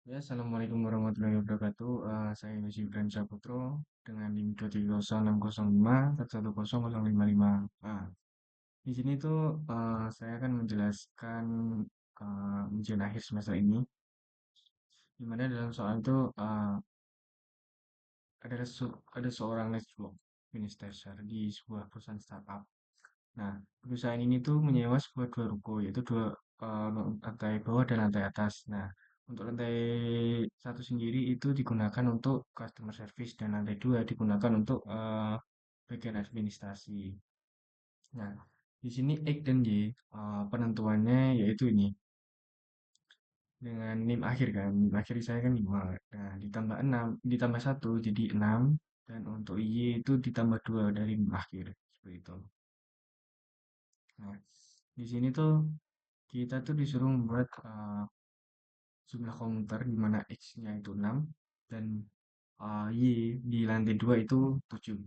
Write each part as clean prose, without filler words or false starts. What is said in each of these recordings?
Ya, Assalamualaikum warahmatullahi wabarakatuh. Saya Yusuf Gibran Saputro dengan NIM 2306005 Nah, di sini tuh saya akan menjelaskan ujian akhir semester ini, di mana dalam soal itu ada seorang network administrator di sebuah perusahaan startup. Nah, perusahaan ini tuh menyewa dua ruko, yaitu dua lantai bawah dan lantai atas. Nah, untuk lantai satu sendiri itu digunakan untuk customer service dan lantai dua digunakan untuk bagian administrasi. Nah, di sini X dan Y penentuannya yaitu ini dengan NIM akhir kan. NIM akhir saya kan 5. Nah, ditambah 6, ditambah satu jadi 6 dan untuk Y itu ditambah 2 dari NIM akhir seperti itu. Nah, di sini tuh kita tuh disuruh membuat jumlah komputer di mana X-nya itu 6 dan Y di lantai 2 itu 7.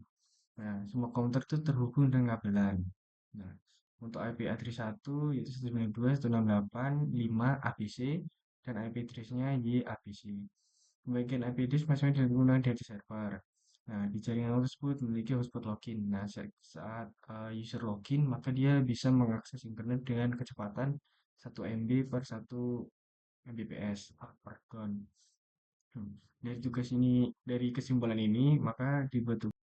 Nah, semua komputer itu terhubung dengan kabelan. Nah, untuk IP address 1 yaitu 192.168.5 ABC dan IP address-nya Y ABC. Pembagian IP address masing-masing digunakan di server. Nah, di jaringan tersebut memiliki hotspot login. Nah, saat user login, maka dia bisa mengakses internet dengan kecepatan 1 MB per 1 Mbps per gon. Dari tugas ini, dari kesimpulan ini, maka dibuat tugas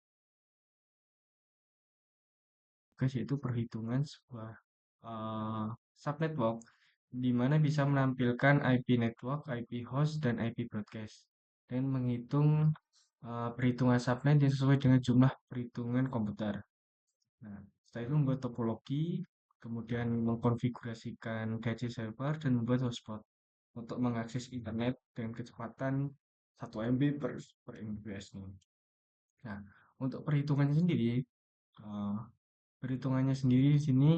yaitu perhitungan sebuah eh, subnetwork di mana bisa menampilkan IP network, IP host, dan IP broadcast dan menghitung perhitungan subnet yang sesuai dengan jumlah perhitungan komputer. Nah, setelah itu membuat topologi, kemudian mengkonfigurasikan DC server dan membuat hotspot untuk mengakses internet dengan kecepatan 1 MB per Mbps nih. Nah, untuk perhitungannya sendiri, eh, perhitungannya sendiri di sini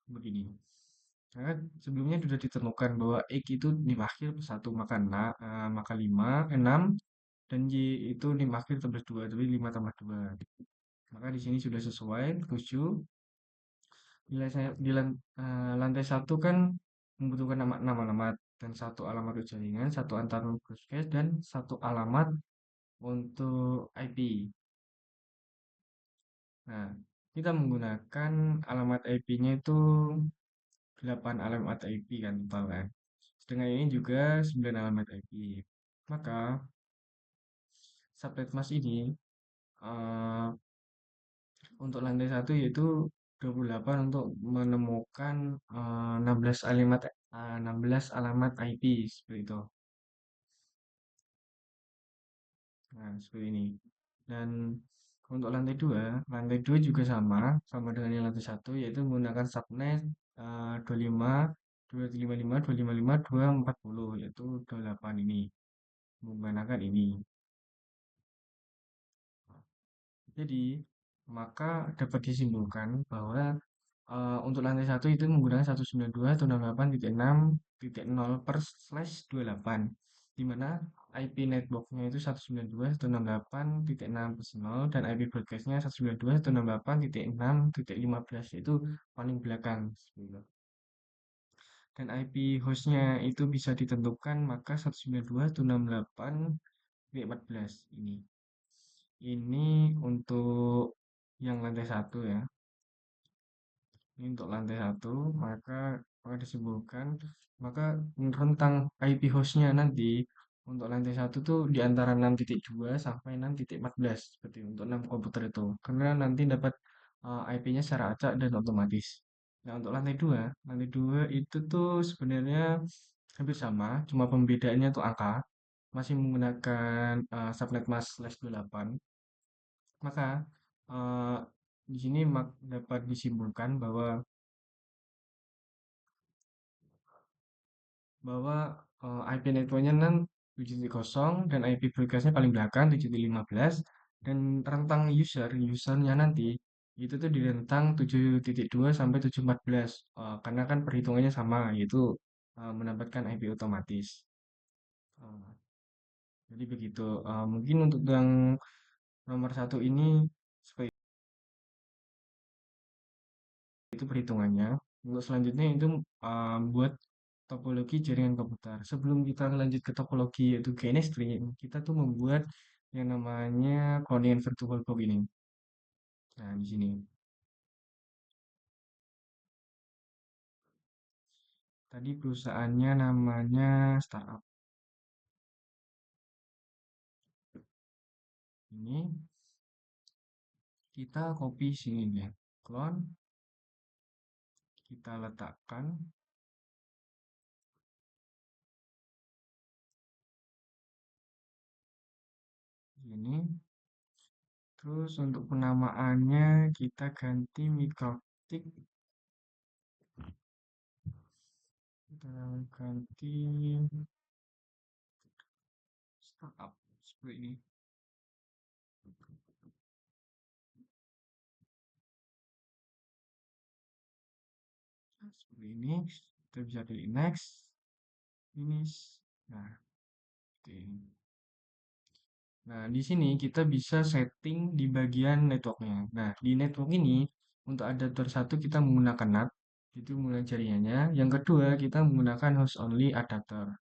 begini. Karena sebelumnya sudah ditentukan bahwa X itu dimaksud satu maka, maka 5, 6, dan Y itu dimaksud tambah 2, jadi 5 tambah 2. Maka di sini sudah sesuai, 7. Lantai satu kan membutuhkan nama alamat dan satu alamat jaringan, satu antar broadcast, dan satu alamat untuk IP. Nah, kita menggunakan alamat IP-nya itu 8 alamat IP kan total kan. Sedangkan ini juga 9 alamat IP. Maka subnet mask ini eh, untuk lantai satu yaitu 28 untuk menemukan 16 alamat 16 alamat IP seperti itu. Nah, seperti ini. Dan untuk lantai 2 juga sama dengan yang lantai satu yaitu menggunakan subnet 25 255 255 240 yaitu 28 ini menggunakan ini. Jadi, maka dapat disimpulkan bahwa untuk lantai satu itu menggunakan 192.168.6.0 per slash 28, di mana IP networknya itu 192.168.6.0 dan IP broadcastnya 192.168.6.15 yaitu paling belakang. Seperti itu. Dan IP hostnya itu bisa ditentukan maka 192.168.14 ini. Ini untuk yang lantai satu ya. Ini untuk lantai satu, maka disimpulkan, maka rentang IP hostnya nanti untuk lantai satu tuh di antara 6.2 sampai 6.14 seperti untuk 6 komputer itu. Karena nanti dapat IP-nya secara acak dan otomatis. Nah, untuk lantai dua itu tuh sebenarnya hampir sama, cuma pembedaannya tuh angka, masih menggunakan subnet mask slash 28. Maka eh, di sini dapat disimpulkan bahwa bahwa IP networknya kan 7.0 dan IP broadcastnya paling belakang 7.15 dan rentang usernya nanti itu tuh di rentang 7.2 sampai 7.14 karena kan perhitungannya sama yaitu mendapatkan IP otomatis. Eh, jadi begitu. Mungkin untuk yang nomor satu ini seperti itu perhitungannya. Untuk selanjutnya itu buat topologi jaringan komputer. Sebelum kita lanjut ke topologi yaitu chemistry, kita tuh membuat yang namanya Conian Virtual Box ini. Nah, di sini. Tadi perusahaannya namanya startup. Ini kita copy sini ya. Clone, kita letakkan ini. Terus untuk penamaannya kita ganti mikrotik. Kita ganti startup seperti ini. Nah, seperti ini. Kita bisa pilih next, finish. Nah, seperti ini. Nah, di sini kita bisa setting di bagian networknya. Nah, di network ini untuk adapter satu kita menggunakan NAT, itu mulai jaringannya. Yang kedua kita menggunakan host only adapter.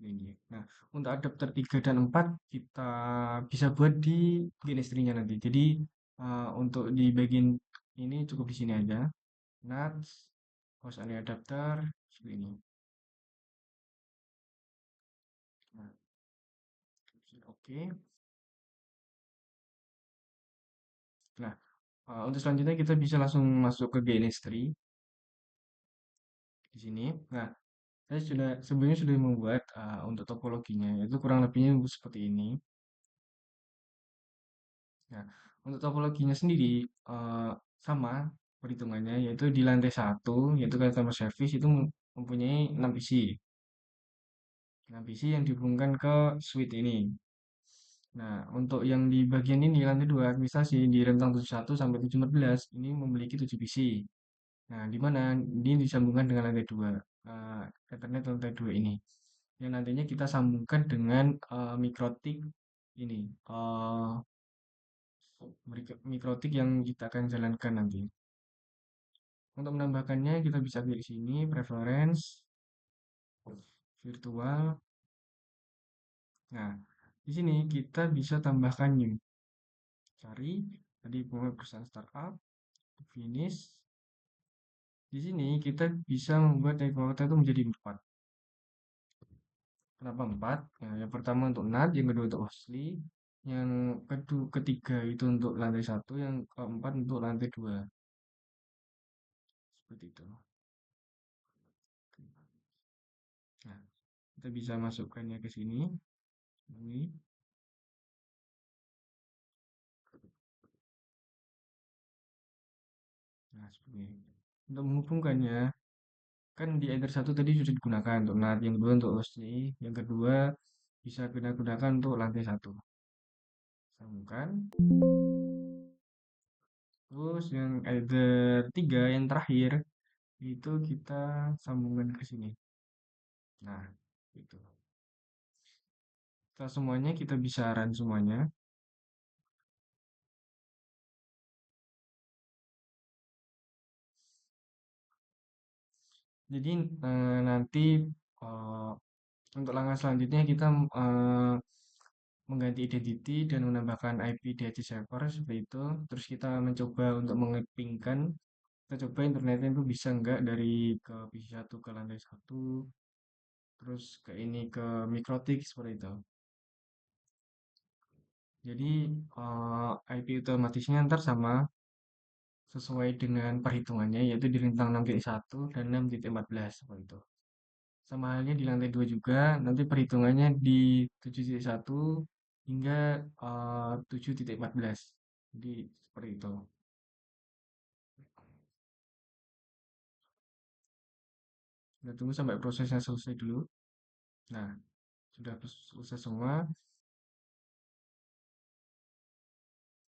Ini. Nah, untuk adapter 3 dan 4 kita bisa buat di chemistry-nya nanti. Jadi untuk di bagian ini cukup di sini aja. NAT, host only adapter, seperti ini. Nah, oke. Nah, untuk selanjutnya kita bisa langsung masuk ke chemistry di sini. Nah, saya sudah sebelumnya sudah membuat untuk topologinya, yaitu kurang lebihnya seperti ini. Nah, untuk topologinya sendiri sama perhitungannya, yaitu di lantai satu, yaitu customer service itu mempunyai 6 PC. 6 PC yang dihubungkan ke suite ini. Nah, untuk yang di bagian ini lantai 2 administrasi di rentang 71 sampai 714 ini memiliki 7 PC. Nah, di mana ini disambungkan dengan lantai 2, Ethernet lantai 2 ini. Yang nantinya kita sambungkan dengan mikrotik ini, mikrotik yang kita akan jalankan nanti. Untuk menambahkannya kita bisa pilih sini preference virtual. Nah, di sini kita bisa tambahkan new. Cari tadi perusahaan startup, finish. Di sini kita bisa membuat network itu menjadi 4. Kenapa 4? Nah, yang pertama untuk NAT, yang kedua untuk Osli, yang ketiga itu untuk lantai satu, yang keempat untuk lantai 2. Seperti itu. Nah, kita bisa masukkannya ke sini. Ini. Nah, seperti ini. Untuk menghubungkannya, kan di Ender satu tadi sudah digunakan untuk NAT, yang kedua untuk Osli, yang kedua bisa kita gunakan untuk lantai satu. Sambungkan. Terus yang Ender 3 yang terakhir itu kita sambungkan ke sini. Nah, itu. Kita semuanya kita bisa run semuanya. Jadi nanti eh, untuk langkah selanjutnya kita eh, mengganti identity dan menambahkan IP DHC server seperti itu. Terus kita mencoba untuk mengepingkan. Kita coba internetnya itu bisa enggak dari ke PC satu ke lantai satu, terus ke ini ke mikrotik seperti itu. Jadi IP otomatisnya ntar sama sesuai dengan perhitungannya yaitu di rentang 6.1 dan 6.14 seperti itu. Sama halnya di lantai 2 juga, nanti perhitungannya di 7.1 hingga 7.14. Jadi seperti itu. Kita tunggu sampai prosesnya selesai dulu. Nah, sudah selesai semua.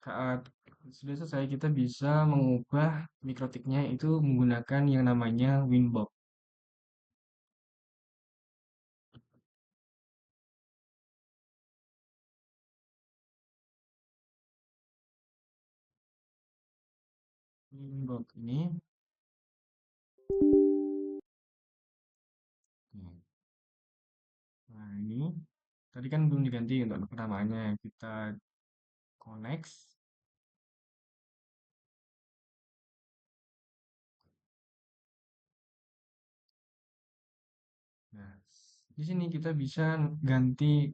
Saat sudah selesai, kita bisa mengubah mikrotiknya itu menggunakan yang namanya Winbox. Winbox ini sini. Tadi kan belum diganti untuk penamaannya. Kita connect. Nah, di sini kita bisa ganti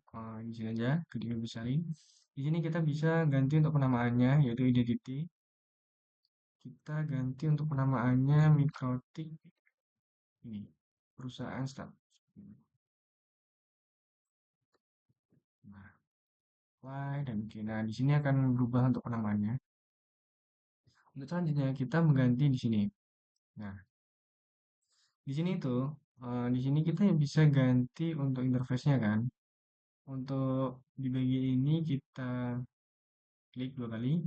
di sini aja, ketika besarin. Di sini kita bisa ganti untuk penamaannya, yaitu identity. Kita ganti untuk penamaannya Mikrotik ini perusahaan start. Nah, apply dan oke. Nah, di sini akan berubah untuk penamaannya. Untuk selanjutnya kita mengganti di sini. Nah, di sini tuh, di sini kita bisa ganti untuk interface-nya kan. Untuk di bagian ini kita klik dua kali.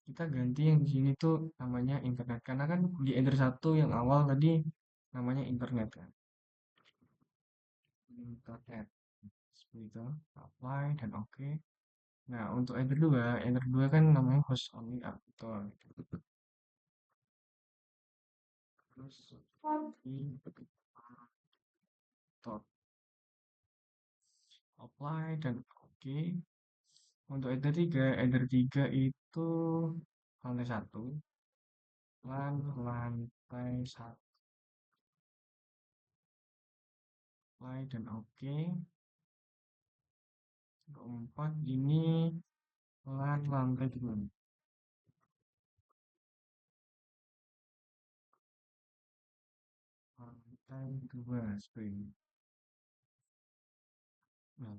Kita ganti yang di sini tuh namanya internet karena kan di enter satu yang awal tadi namanya internet kan. Internet seperti itu. Apply dan oke. Nah, untuk enter 2 kan namanya host only betul. Terus di top apply dan oke. Untuk enter 3 itu lantai satu, lantai satu, apply dan oke. Untuk 4 ini lantai 2, lantai 2 spring. Nah,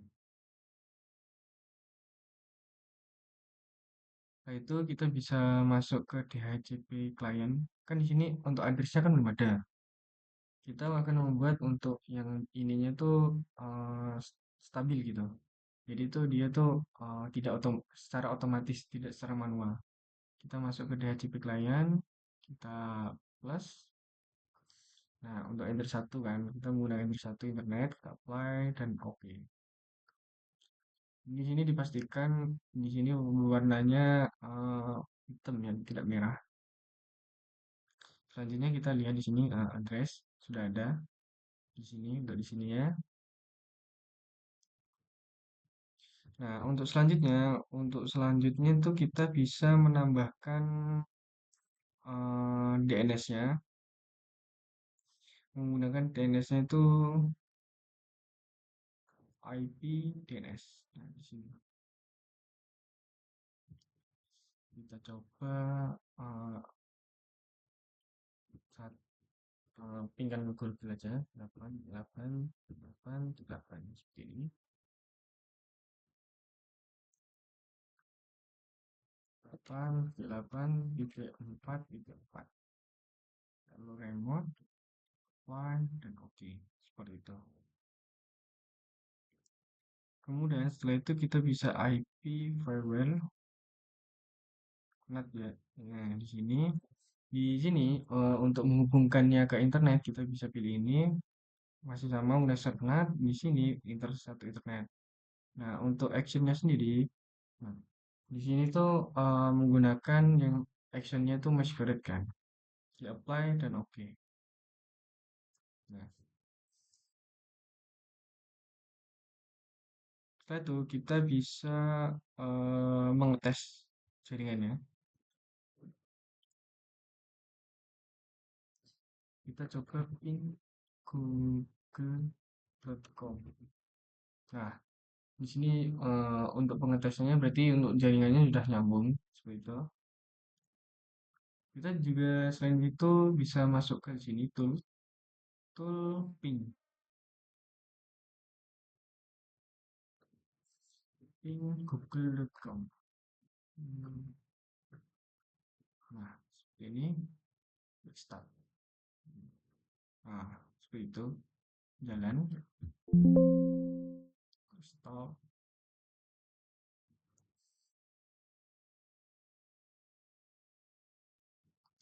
setelah itu kita bisa masuk ke DHCP client. Kan di sini untuk address-nya kan belum ada. Kita akan membuat untuk yang ininya tuh stabil gitu. Jadi tuh dia tuh tidak secara otomatis, tidak secara manual. Kita masuk ke DHCP client, kita plus. Nah, untuk enter satu kan, kita menggunakan enter satu internet, kita apply dan oke. Di sini dipastikan di sini warnanya hitam ya, tidak merah. Selanjutnya kita lihat di sini address sudah ada di sini untuk di sini ya. Nah, untuk selanjutnya itu kita bisa menambahkan DNS-nya. Menggunakan DNS-nya itu IP DNS. Nah, di sini kita coba uh, saat pingkan Google aja 8888 seperti ini. 88.4.4 lalu remote one dan oke seperti itu. Kemudian setelah itu kita bisa IP firewall NAT ya. Nah, di sini untuk menghubungkannya ke internet kita bisa pilih ini masih sama menggunakan NAT di sini satu internet. Nah, untuk actionnya sendiri, nah, di sini tuh menggunakan yang actionnya tuh masquerade kan, di apply dan oke. Nah, setelah itu kita bisa mengetes jaringannya. Kita coba ping google.com. Nah, di sini untuk pengetesannya berarti untuk jaringannya sudah nyambung seperti itu. Kita juga selain itu bisa masuk ke sini tool ping google.com. Nah, seperti ini start. Nah, seperti itu jalan stop.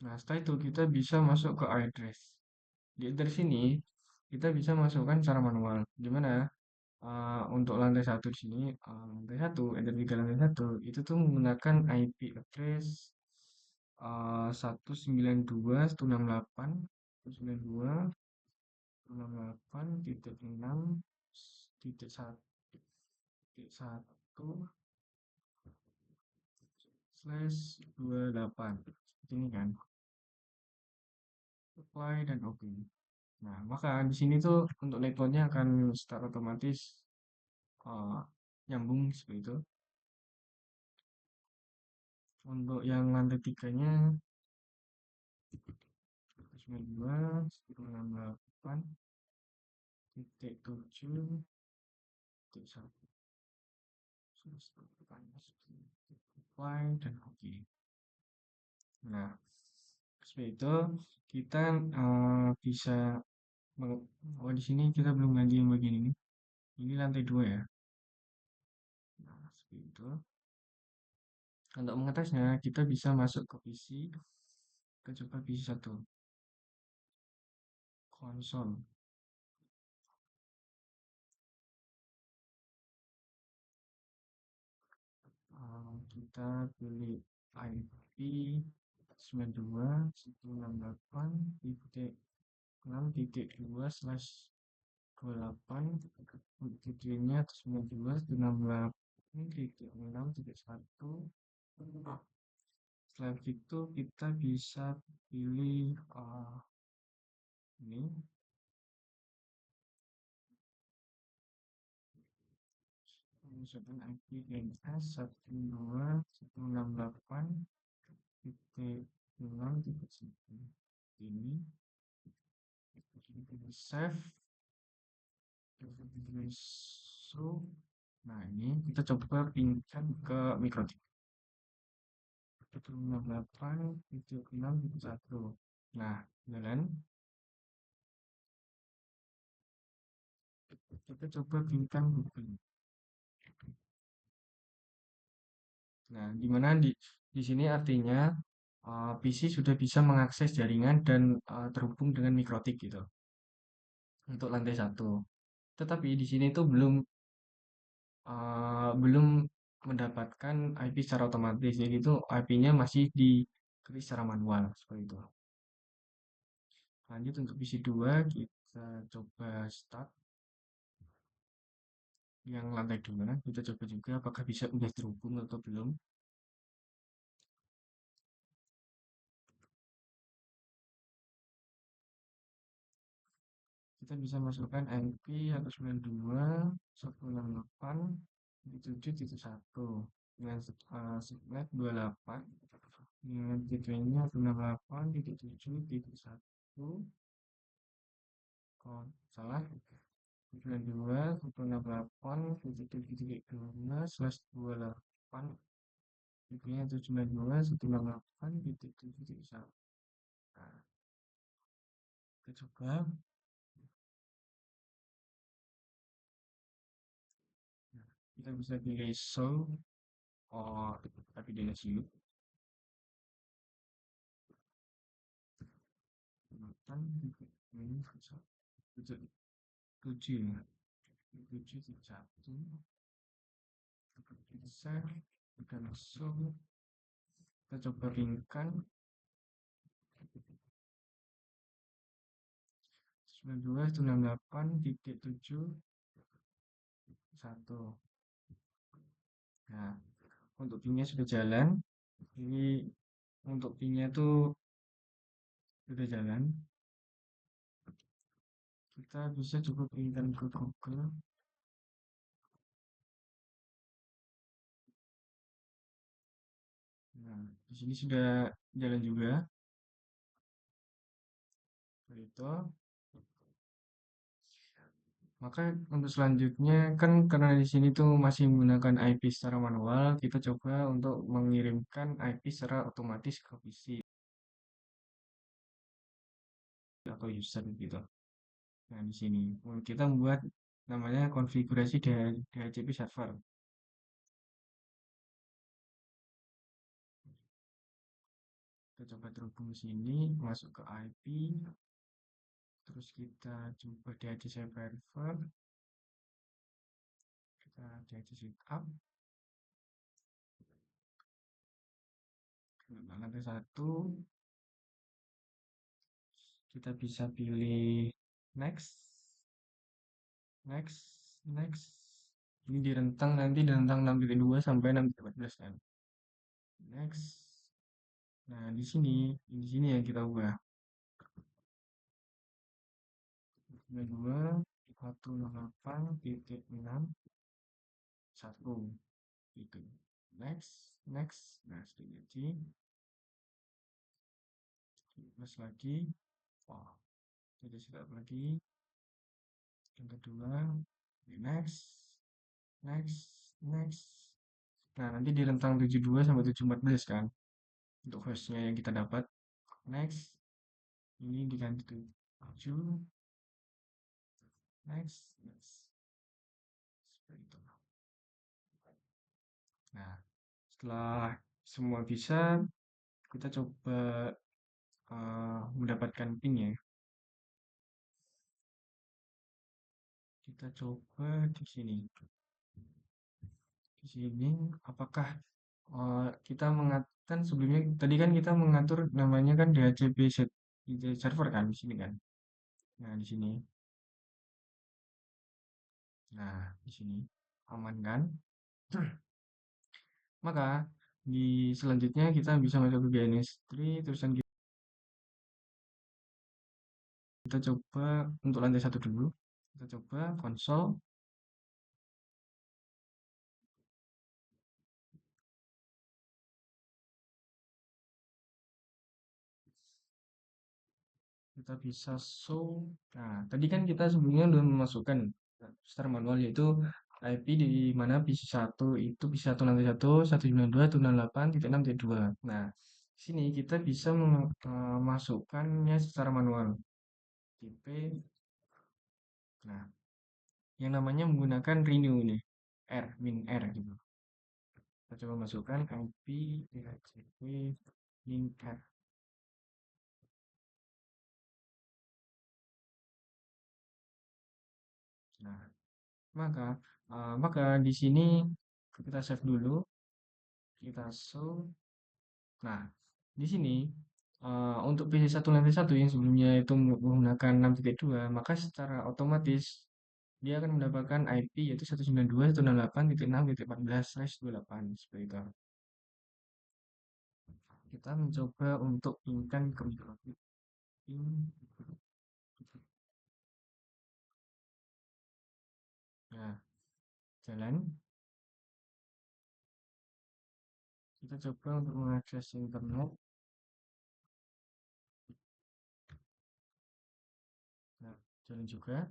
Nah, setelah itu kita bisa masuk ke address. Di address ini kita bisa masukkan secara manual. Gimana? Untuk lantai satu di sini, lantai satu, enter 3 lantai satu, itu tuh menggunakan IP address 192.168.192.168.6 titik satu titik satu slash 28 seperti ini kan, apply dan oke. Nah, maka di sini tuh untuk networknya akan start otomatis uh, nyambung seperti itu. Untuk yang lantai tiganya 92 168 titik 7 titik 1 apply dan oke. Nah, seperti itu kita bisa oh di sini kita belum ganti yang bagian ini. Ini lantai 2 ya. Nah, seperti itu. Untuk mengetesnya kita bisa masuk ke PC. Kita coba PC 1 konsol. Kita pilih IP 92.168.6.2/28 tujuannya 92.168.6.1. Setelah itu kita bisa pilih ini misalkan IP DNS 192.168.6.1 ini save so. Nah ini kita coba pindah ke mikrotik 168.6.1. Nah jalan kita coba pindah Google. Nah, dimana di sini artinya PC sudah bisa mengakses jaringan dan terhubung dengan mikrotik gitu untuk lantai satu. Tetapi di sini tuh belum mendapatkan IP secara otomatis. Jadi itu IP-nya masih diketik secara manual seperti itu. Lanjut untuk PC 2 kita coba start yang lantai 2. Kita coba juga apakah bisa udah terhubung atau belum. Kita bisa masukkan IP 192.168.7.1 dengan subnet 28 dengan gateway-nya 168.7.1. Oh, salah 92.168.7.2/28 gateway-nya 192.168.7.1. Nah, kita coba. Kita bisa pilih show tapi dia silu 8 ini 7 ya 7.1 bisa kita langsung kita coba ringkan 92.168.7.1. Nah untuk pingnya sudah jalan, ini untuk pingnya tuh sudah jalan, kita bisa cukup pingkan ke Google. Nah di sini sudah jalan juga seperti itu. Maka untuk selanjutnya kan karena di sini tuh masih menggunakan IP secara manual, kita coba untuk mengirimkan IP secara otomatis ke PC atau user gitu. Nah, di sini kita membuat namanya konfigurasi DHCP server. Kita coba terhubung sini, masuk ke IP, terus kita coba DHCP server, kita DHCP setup. Lantai 1 kita bisa pilih next, next, next. Ini di rentang nanti di rentang 6.2 sampai 6.14 kan. Next. Nah, di sini yang kita ubah. 92, 108.6, 1 gitu. Next, next. Nah, sudah jadi. Plus lagi. Wah, jadi sudah lagi. Yang kedua, next, next, next. Nah, nanti di rentang 72 sampai 714 kan. Untuk hostnya yang kita dapat. Next, ini diganti 7, next, next. Seperti itu. Nah, setelah semua bisa, kita coba mendapatkan pin ya. Kita coba di sini. Di sini, apakah kita mengatur sebelumnya tadi kan kita mengatur namanya kan DHCP server kan di sini kan. Nah, di sini. Nah, di sini aman kan? Maka di selanjutnya kita bisa masuk ke GNS3 terusan kita coba untuk lantai satu dulu. Kita coba konsol. Kita bisa show. Nah, tadi kan kita sebelumnya udah memasukkan secara manual yaitu IP di mana PC1 itu PC1 lantai 192.168.6.2. Nah, di sini kita bisa memasukkannya secara manual. IP. Nah, yang namanya menggunakan renew nih. R gitu. Kita coba masukkan IP DHCP link R. Nah, maka di sini kita save dulu, kita show. Nah, di sini untuk PC1 lantai satu yang sebelumnya itu menggunakan 6.2, maka secara otomatis dia akan mendapatkan IP yaitu 192.168.6.14/28 seperti itu. Kita mencoba untuk pinkan ke mikrobit. Nah, jalan. Kita coba untuk mengakses internet. Nah, jalan juga.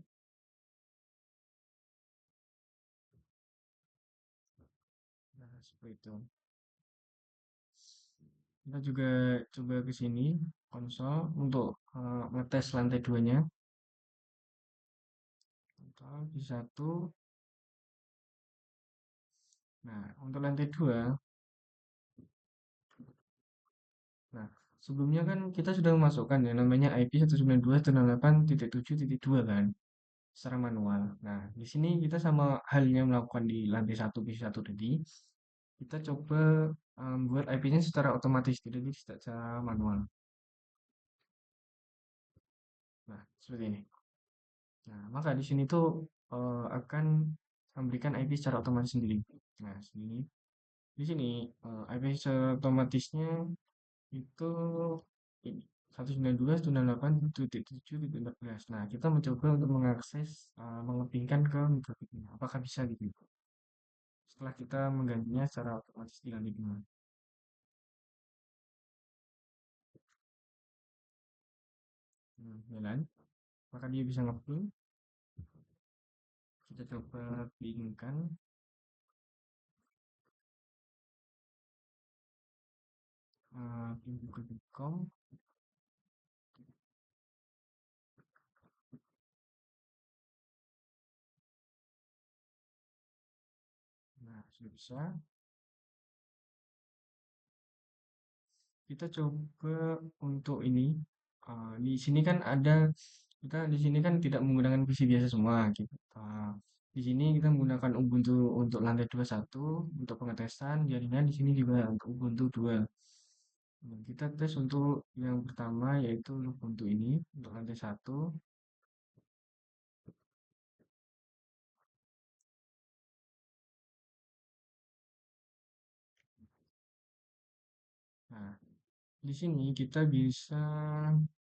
Nah, seperti itu. Kita juga coba ke sini, konsol, untuk ngetes lantai 2-nya. Di satu. Nah, untuk lantai 2, nah, sebelumnya kan kita sudah memasukkan ya namanya IP 192.168.7.2 kan, secara manual. Nah, di sini kita sama halnya melakukan di lantai 1 PC1 tadi, kita coba buat IP-nya secara otomatis, tidak secara manual. Nah, seperti ini. Nah, maka di sini tuh akan memberikan IP secara otomatis sendiri. Nah, di sini IP secara otomatisnya itu ini 192.168.7.14. Nah, kita mencoba untuk mengakses mengepingkan ke mikrofitnya. Apakah bisa gitu? Setelah kita menggantinya secara otomatis di lantai 2. Jalan, maka dia bisa ngeping. Kita coba pingkan. Ping google.com. Nah, sudah bisa. Kita coba untuk ini. Di sini kan ada kita di sini kan tidak menggunakan PC biasa semua gitu. Di sini kita menggunakan Ubuntu untuk lantai 21 untuk pengetesan jaringan di sini juga untuk Ubuntu 2. Nah, kita tes untuk yang pertama yaitu Ubuntu ini untuk lantai 1. Di sini kita bisa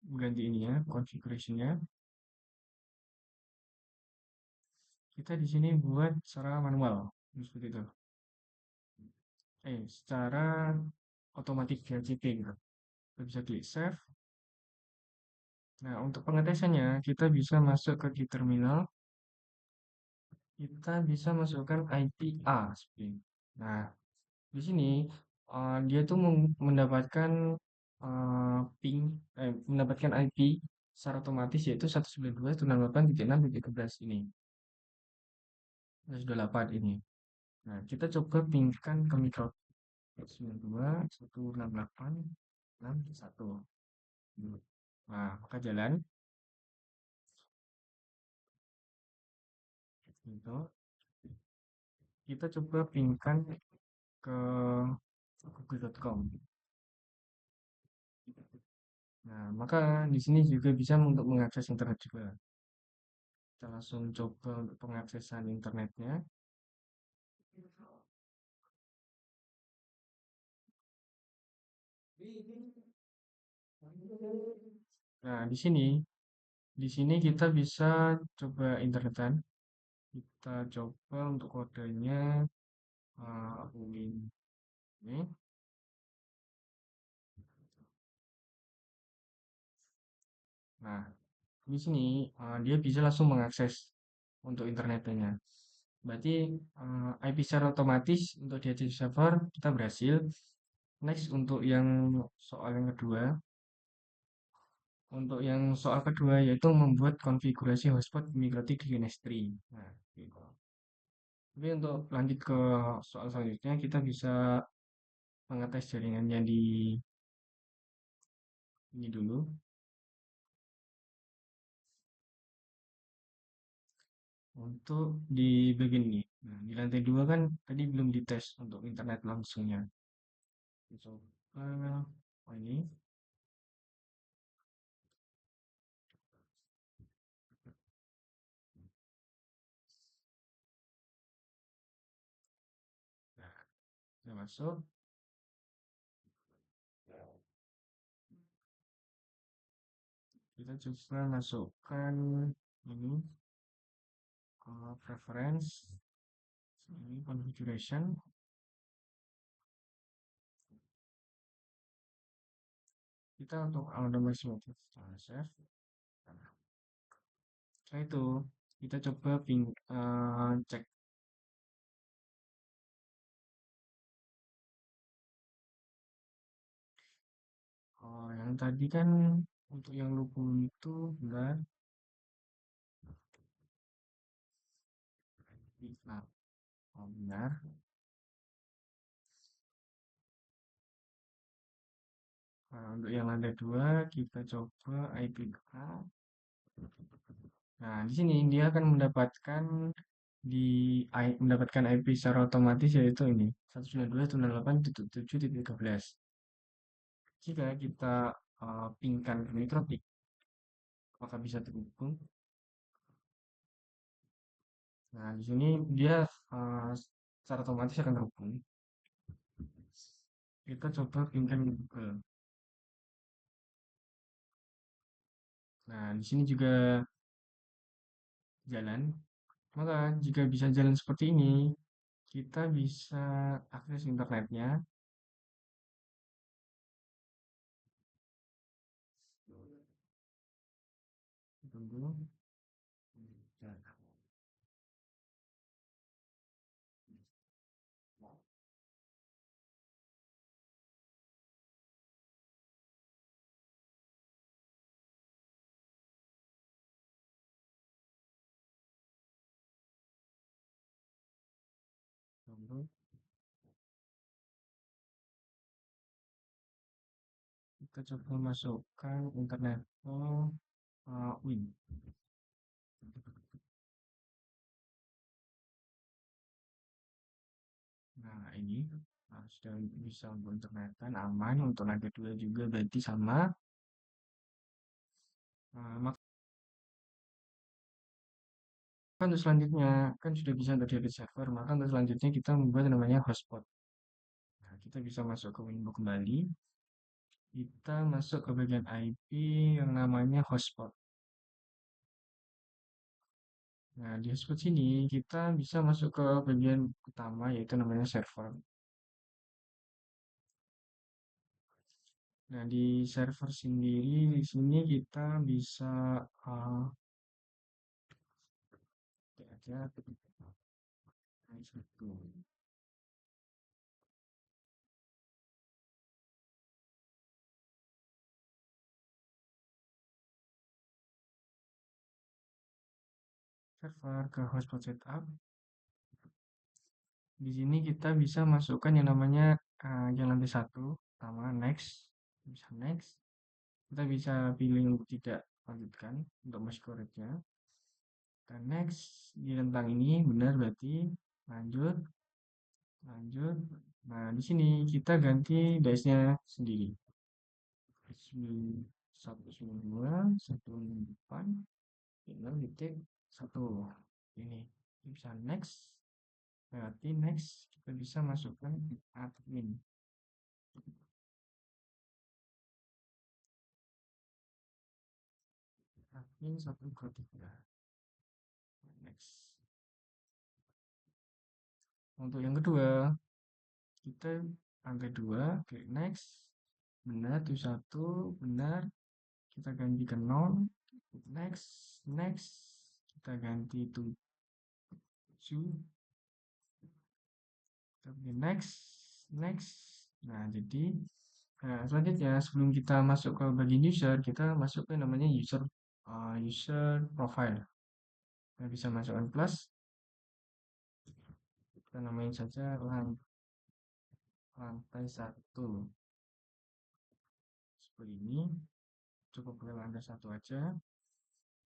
ganti ini ya, configuration-nya. Kita di sini buat secara manual, seperti itu. Secara otomatis via CP gitu. Kita bisa klik save. Nah, untuk pengetesannya, kita bisa masuk ke di terminal. Kita bisa masukkan IP A seperti ini. Nah, di sini dia tuh mendapatkan ping, mendapatkan IP secara otomatis yaitu 192.168.6.11 ini. 128 ini. Nah, kita coba pingkan ke mikro 192.168.6.1. Nah, maka jalan gitu. Kita coba pingkan ke google.com. Nah, maka di sini juga bisa untuk mengakses internet juga. Kita langsung coba untuk pengaksesan internetnya. Nah, di sini kita bisa coba internetan. Kita coba untuk kodenya ini. Nah, di sini dia bisa langsung mengakses untuk internetnya. Berarti IP secara otomatis untuk di server kita berhasil. Next untuk yang soal yang kedua, yaitu membuat konfigurasi hotspot MikroTik di Nestri. Nah, gitu. Tapi untuk lanjut ke soal selanjutnya, kita bisa mengetes jaringannya di ini dulu. Untuk di bagian ini. Nah, di lantai 2 kan tadi belum dites untuk internet langsungnya. Coba ini. Nah, kita masuk. Kita coba masukkan ini preference, ini configuration. Kita untuk randomized save. Setelah itu kita coba cek. Oh, yang tadi kan untuk yang lubung itu benar. Nah, oh, benar. Nah, untuk yang lantai 2 kita coba IP A. Nah, di sini dia akan mendapatkan IP secara otomatis yaitu ini 192.168.7.13. Jika kita pingkan ke mikrotik, maka bisa terhubung. Nah, di sini dia secara otomatis akan terhubung. Kita coba pingkan ke Google. Nah, di sini juga jalan. Maka jika bisa jalan seperti ini, kita bisa akses internetnya. Tunggu. Tunggu. Kita coba masukkan internet ke Win. Nah, ini sudah bisa untuk internetan aman. Untuk lantai 2 juga berarti sama. Maka untuk selanjutnya kan sudah bisa untuk DB server. Maka untuk selanjutnya kita membuat namanya hotspot. Nah, kita bisa masuk ke window kembali. kita masuk ke bagian IP yang namanya hotspot. Nah, di hotspot sini kita bisa masuk ke bagian utama yaitu namanya server. Nah, di server sendiri di sini kita bisa uh, aja satu server ke hotspot setup. Di sini kita bisa masukkan yang namanya yang lantai satu, pertama next, bisa next. Kita bisa pilih untuk tidak lanjutkan untuk masuk ke. Dan next di rentang ini benar berarti lanjut, lanjut. Nah, di sini kita ganti dice-nya sendiri. 192, 168, tinggal titik satu. Ini bisa next, berarti next kita bisa masukkan admin. Admin 123. Next. Untuk yang kedua, kita angka 2, klik next, benar, itu satu, benar, kita ganti ke 0, next, next, kita ganti 7, kita pilih next, next. Nah, jadi selanjutnya sebelum kita masuk ke bagian user, kita masuk ke namanya user profile. Kita bisa masukkan plus, kita namain saja lantai satu seperti ini, cukup pakai lantai satu aja.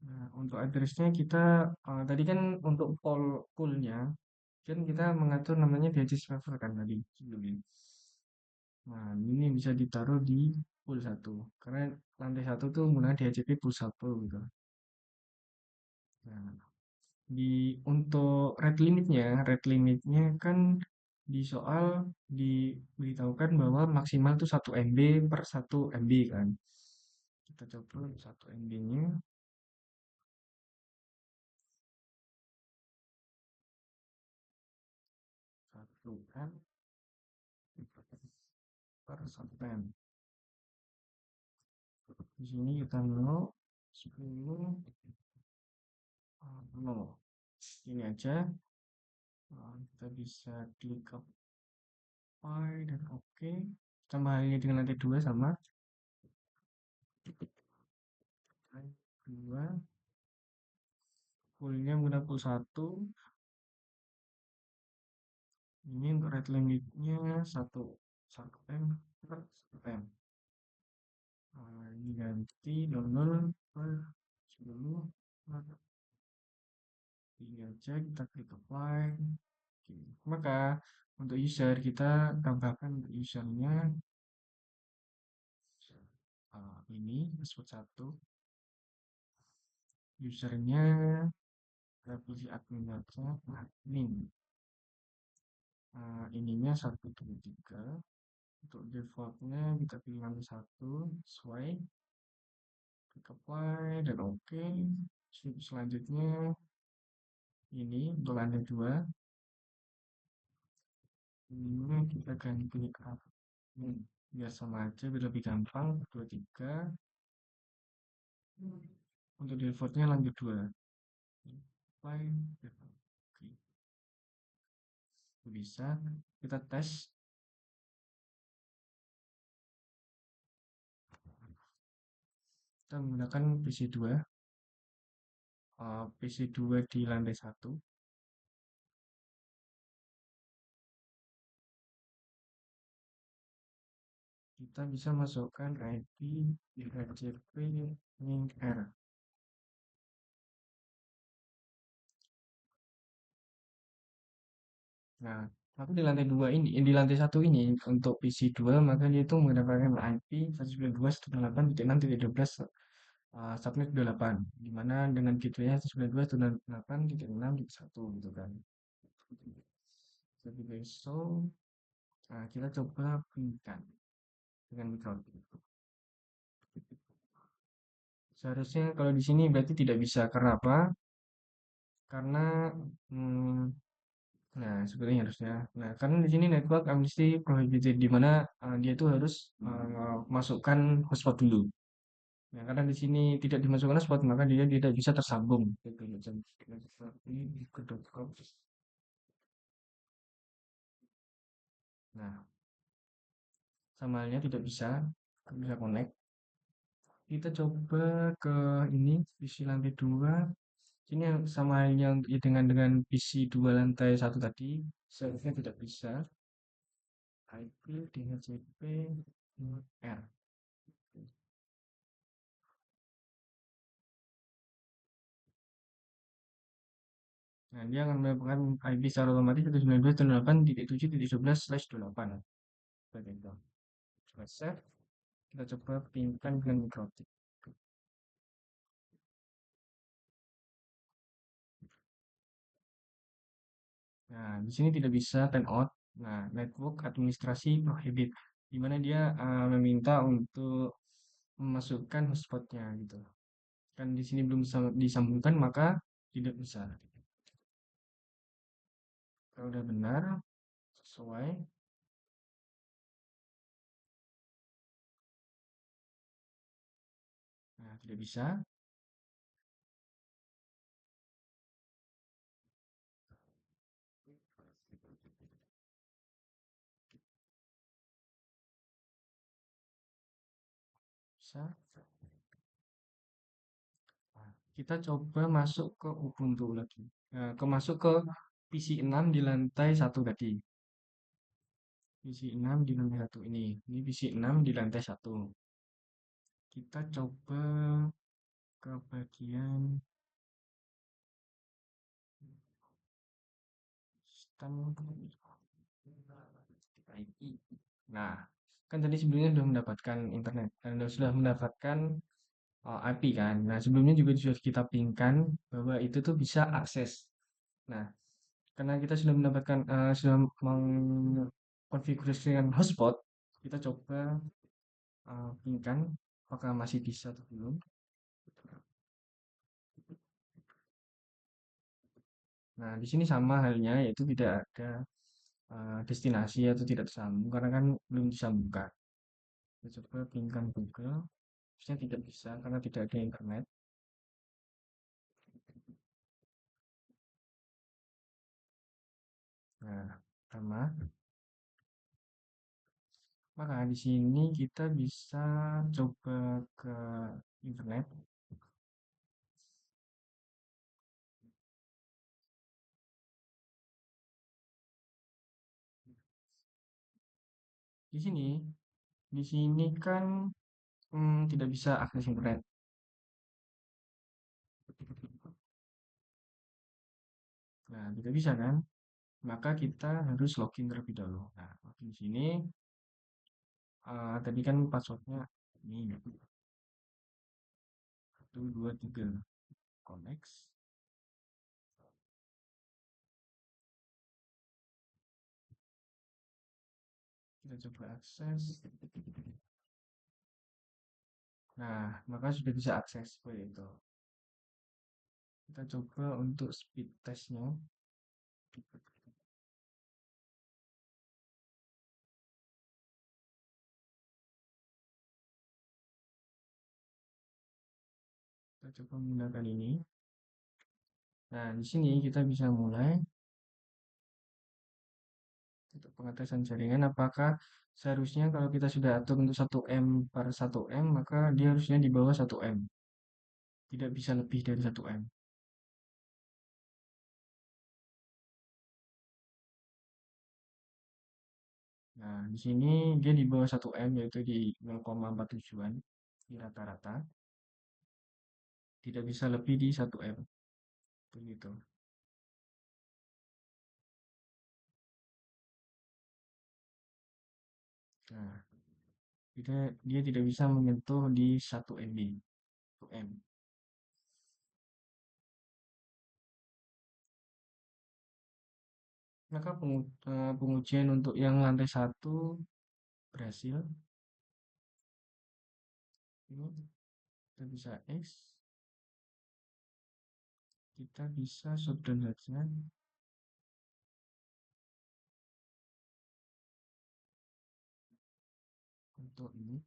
Nah, untuk address-nya kita tadi kan untuk pool-nya kan kita mengatur namanya DHC server kan tadi sebelumnya. Nah, ini bisa ditaruh di pool satu karena lantai satu tuh menggunakan DHCP pool satu gitu. Nah, untuk rate limitnya kan di soal diberitahukan bahwa maksimal tuh 1 MB per 1 MB kan. Kita coba 1 MB-nya 1 M per 1 M. Di sini kita 0, 10, 0. Ini aja. Kita bisa klik apply dan oke. Tambah halnya dengan lantai 2 sama. Lantai 2. Fullnya menggunakan pool 1. Ini untuk rate limitnya 1 M per 1 M. Ini ganti 00 per 10. Ini aja kita klik apply. Maka untuk user kita tambahkan usernya ini disebut satu, usernya kita pilih admin aja, admin. Ininya 123, untuk defaultnya kita pilih lantai 1 sesuai, klik apply dan oke. Selanjutnya ini untuk lantai 2 ini kita ganti admin biar sama aja biar lebih gampang. 23 untuk defaultnya lanjut 2 apply dan oke. Bisa kita tes. Kita menggunakan PC2 di lantai 1. Kita bisa masukkan IP DHCP link R. Nah, tapi di lantai 2 ini, di lantai 1 ini untuk PC2 maka dia itu mendapatkan IP 192.168.6.12 subnet 28, di mana dengan gateway-nya 192.168.6.1 gitu kan. Jadi besok kita coba pinkan. dengan mikrotik. Seharusnya kalau di sini berarti tidak bisa. Karena apa? Karena hmm, nah sepertinya harusnya. Nah karena di sini network amnesty prohibited di mana dia itu harus masukkan hotspot dulu. Nah karena di sini tidak dimasukkan hotspot maka dia tidak bisa tersambung. Gitu, ini ke.com. Nah sama halnya tidak bisa connect. Kita coba ke ini PC lantai 2. Ini yang sama halnya ya dengan PC 2 lantai satu tadi. Seharusnya tidak bisa. IP DHCP R. Nah, dia akan mendapatkan IP secara otomatis 192.168.7.11/28. Seperti itu. Coba save. Kita coba pingkan dengan mikrotik. Nah, di sini tidak bisa timeout. Nah, network administrasi prohibit, di mana dia meminta untuk memasukkan hotspotnya gitu. Kan di sini belum bisa disambungkan, maka tidak bisa. Kalau udah benar, sesuai, nah tidak bisa, bisa. Nah, kita coba masuk ke Ubuntu lagi. Nah, masuk ke PC 6 di lantai satu tadi. PC 6 di lantai satu ini. Ini PC 6 di lantai satu. Kita coba ke bagian sistem IP. Nah, kan tadi sebelumnya sudah mendapatkan internet dan sudah mendapatkan IP kan. Nah, sebelumnya juga sudah kita pingkan bahwa itu tuh bisa akses. Nah, karena kita sudah mendapatkan sudah mengkonfigurasikan hotspot, kita coba pingkan apakah masih bisa atau belum. Nah, di sini sama halnya yaitu tidak ada destinasi atau tidak tersambung karena kan belum disambungkan. Kita coba pingkan Google, harusnya tidak bisa karena tidak ada internet. Nah, sama. Maka di sini kita bisa coba ke internet. Di sini, di sini kan tidak bisa akses internet. Nah, tidak bisa kan? Maka kita harus login terlebih dahulu. Nah, login di sini, tadi kan passwordnya ini 1, 2, 3. Connect. Kita coba akses. Nah, maka sudah bisa akses seperti itu. Kita coba untuk speed testnya. Kita coba menggunakan ini. Nah, di sini kita bisa mulai untuk pengetesan jaringan. Apakah seharusnya kalau kita sudah atur untuk 1 M per 1 M, maka dia harusnya di bawah 1 M. Tidak bisa lebih dari 1 M. Nah, di sini dia di bawah 1 M, yaitu di 0,47-an di rata-rata. Tidak bisa lebih di 1 M. Begitu. Nah, dia tidak bisa menyentuh di 1 MB. 1 M. Maka pengujian untuk yang lantai satu berhasil. ini kita bisa X, kita bisa shutdown saja untuk ini.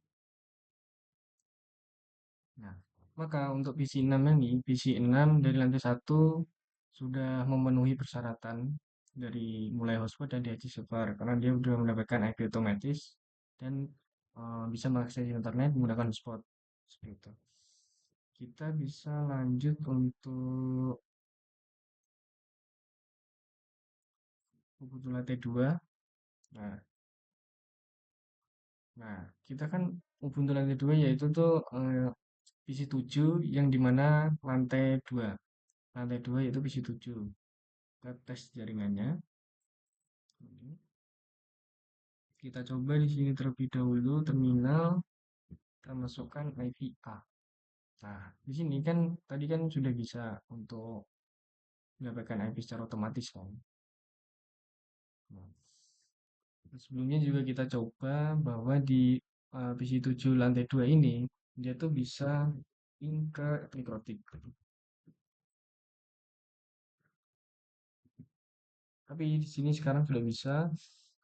Nah, maka untuk PC 6 ini, PC 6 dari lantai satu sudah memenuhi persyaratan dari mulai hotspot dan DHC server karena dia sudah mendapatkan IP otomatis dan bisa mengakses internet menggunakan hotspot seperti itu. Kita bisa lanjut untuk Ubuntu lantai 2. Nah, nah, kita kan Ubuntu lantai 2 yaitu tuh PC 7 yang dimana lantai 2. Lantai 2 yaitu PC 7. Kita tes jaringannya. Kita coba di sini terlebih dahulu terminal, kita masukkan IP A. Nah, di sini kan tadi kan sudah bisa untuk mendapatkan IP secara otomatis kan. Nah, sebelumnya juga kita coba bahwa di PC 7 lantai 2 ini dia tuh bisa link ke mikrotik. Tapi di sini sekarang sudah bisa.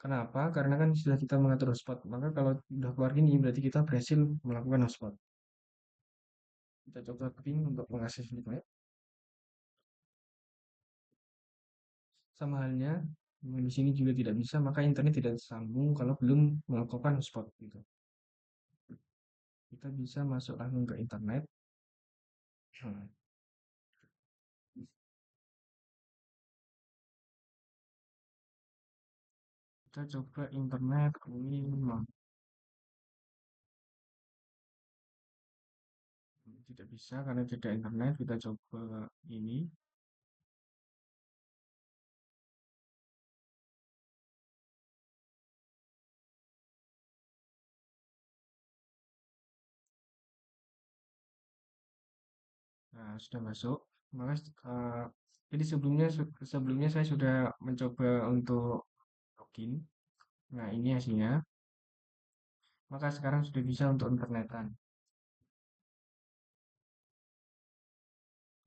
Kenapa? Karena kan sudah kita mengatur hotspot. Maka kalau sudah keluar ini berarti kita berhasil melakukan hotspot. Kita coba ping untuk mengakses internet. Sama halnya, di sini juga tidak bisa, maka internet tidak sambung kalau belum melakukan hotspot gitu. Kita bisa masuk langsung ke internet. Nah, kita coba internet ini tidak bisa karena tidak internet. Kita coba ini. Nah, sudah masuk. Maka jadi sebelumnya saya sudah mencoba untuk login. Nah, ini hasilnya. Maka sekarang sudah bisa untuk internetan.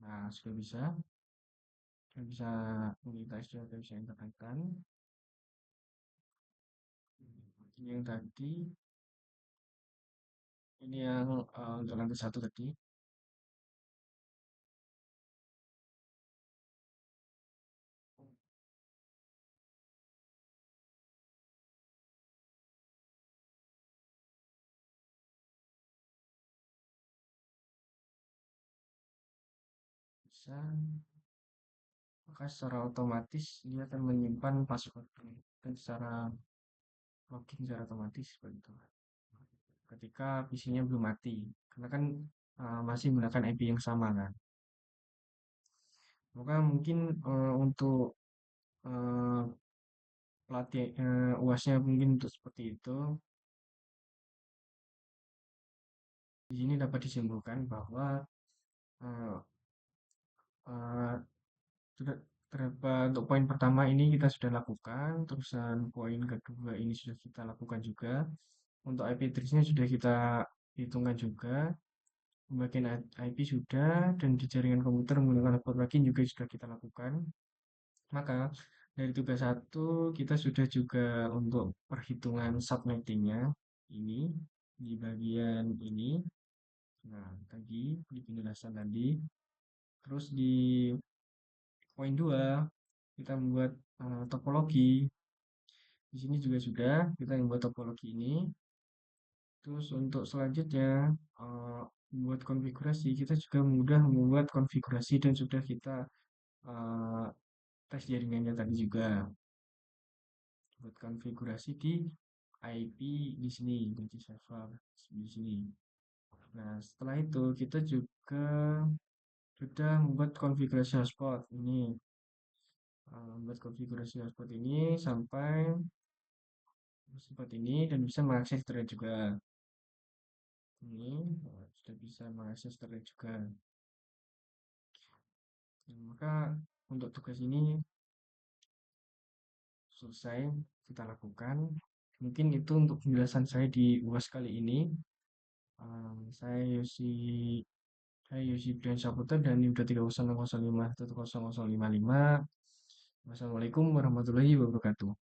Nah, sudah bisa. Sudah bisa kita sudah bisa internetan. Ini yang tadi, ini yang untuk lantai satu tadi. Bisa. Maka secara otomatis dia akan menyimpan password dan secara login secara otomatis seperti itu. Ketika PC-nya belum mati, karena kan masih menggunakan IP yang sama kan. Maka mungkin untuk eh, pelatih UASnya mungkin untuk seperti itu. Di sini dapat disimpulkan bahwa eh, eh, sudah untuk poin pertama ini kita sudah lakukan, terusan poin kedua ini sudah kita lakukan juga. Untuk IP address-nya sudah kita hitungkan juga. Pembagian IP sudah dan di jaringan komputer menggunakan hotspot plugin juga sudah kita lakukan. Maka dari tugas satu kita sudah juga untuk perhitungan subnettingnya ini di bagian ini. Nah, tadi di penjelasan tadi. Terus di poin 2 kita membuat topologi. Di sini juga sudah kita membuat topologi ini. Terus untuk selanjutnya membuat konfigurasi, kita juga mudah membuat konfigurasi dan sudah kita eh, tes jaringannya tadi juga. Buat konfigurasi di IP di sini, di server di sini. Nah, setelah itu kita juga sudah membuat konfigurasi hotspot ini. Membuat konfigurasi hotspot ini sampai seperti ini dan bisa mengakses internet juga. Ini sudah bisa mengakses internet juga. Nah, maka untuk tugas ini selesai kita lakukan. Mungkin itu untuk penjelasan saya di UAS kali ini. Saya Yosi Brian Saputra dan NIM 30050510055. Wassalamualaikum warahmatullahi wabarakatuh.